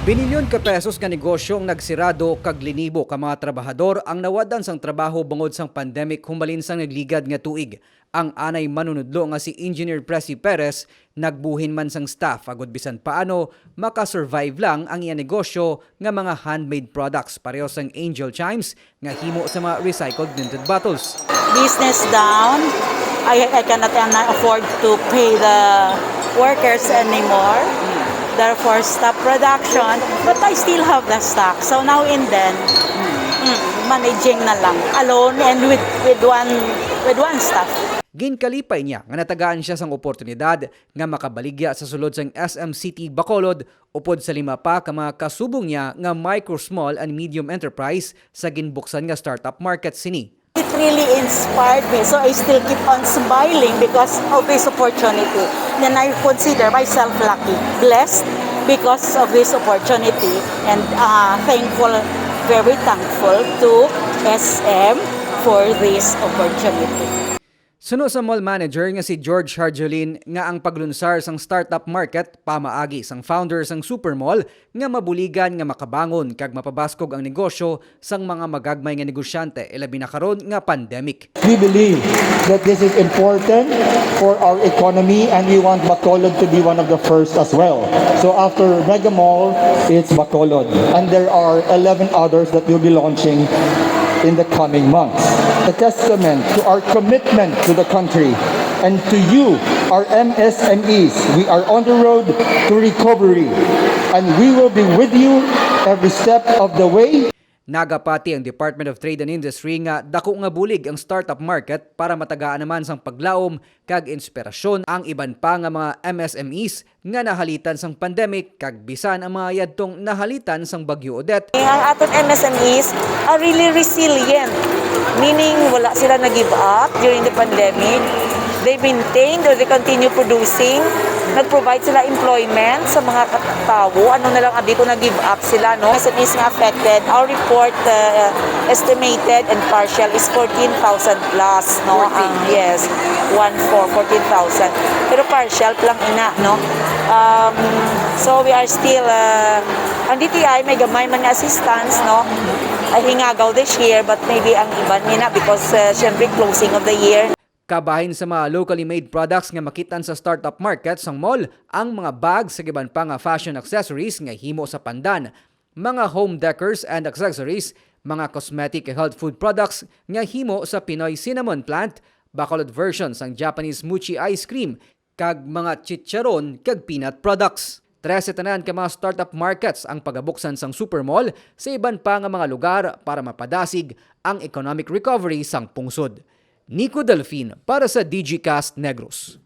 Binilyon ka pesos nga negosyo ang nagsirado kag linibo ka mga trabahador ang nawadan sang trabaho bangod sang pandemic humalin sang nagligad nga tuig. Ang anay manunudlo nga si Engineer Presi Perez nagbuhin man sang staff agud bisan paano makasurvive lang ang iya negosyo nga mga handmade products pareho sang Angel Chimes nga himo sa mga recycled tinted bottles. Business down. I cannot afford to pay the workers anymore. Therefore, stop production. But I still have the stock. So now and then, managing na lang. Alone and with one staff. Ginkalipay niya nga natagaan siya sang oportunidad nga makabaligya sa sulod sang SM City Bacolod upod sa 5 pa ka mga kasubong niya nga micro, small and medium enterprise sa ginbuksan nga startup market sini. It really inspired me, so I still keep on smiling because of this opportunity. Then I consider myself lucky, blessed because of this opportunity, and very thankful to SM for this opportunity. Suno sa mall manager nga si George Harjolin nga ang paglunsar sang startup market pamaagi sang founder sang Supermall nga mabuligan nga makabangon kag mapabaskog ang negosyo sang mga magagmay nga negosyante ilabi na karon nga pandemic. We believe that this is important for our economy and we want Bacolod to be one of the first as well. So after Mega Mall, it's Bacolod and there are 11 others that we'll be launching in the coming months. A testament to our commitment to the country and to you, our MSMEs. We are on the road to recovery and we will be with you every step of the way. Nagapati ang Department of Trade and Industry nga dako nga bulig ang startup market para matagaan naman sang paglaom kag inspirasyon ang iban pa nga mga MSMEs nga nahalitan sang pandemic kag bisan ang mga yadtong nahalitan sang Bagyo Odette. Ang aton MSMEs are really resilient, meaning wala sila nag-give up during the pandemic. They maintained or they continue producing. Nag-provide sila employment sa mga tao. Ano na lang, ko nag-give up sila, no? SMEs nga affected. Our report estimated and partial is 14,000 plus, no? Yes, 14,000. Pero partial lang ina, no? So we are still, ang DTI may gamay man nga assistance, no? Ay hingagaw this year, but maybe ang iban nina because syempre closing of the year. Kabahin sa mga locally made products nga makitan sa startup market sang mall ang mga bags sa giban pa nga fashion accessories nga himo sa pandan, mga home decors and accessories, mga cosmetic and health food products nga himo sa Pinoy cinnamon plant, Bacolod version sang Japanese mochi ice cream, kag mga chicharon kag peanut products. 13 tanan ka mga startup markets ang pagabuksan sang Supermall sa iban pa nga mga lugar para mapadasig ang economic recovery sang pungsod. Nico Delfin para sa DigiCast Negros.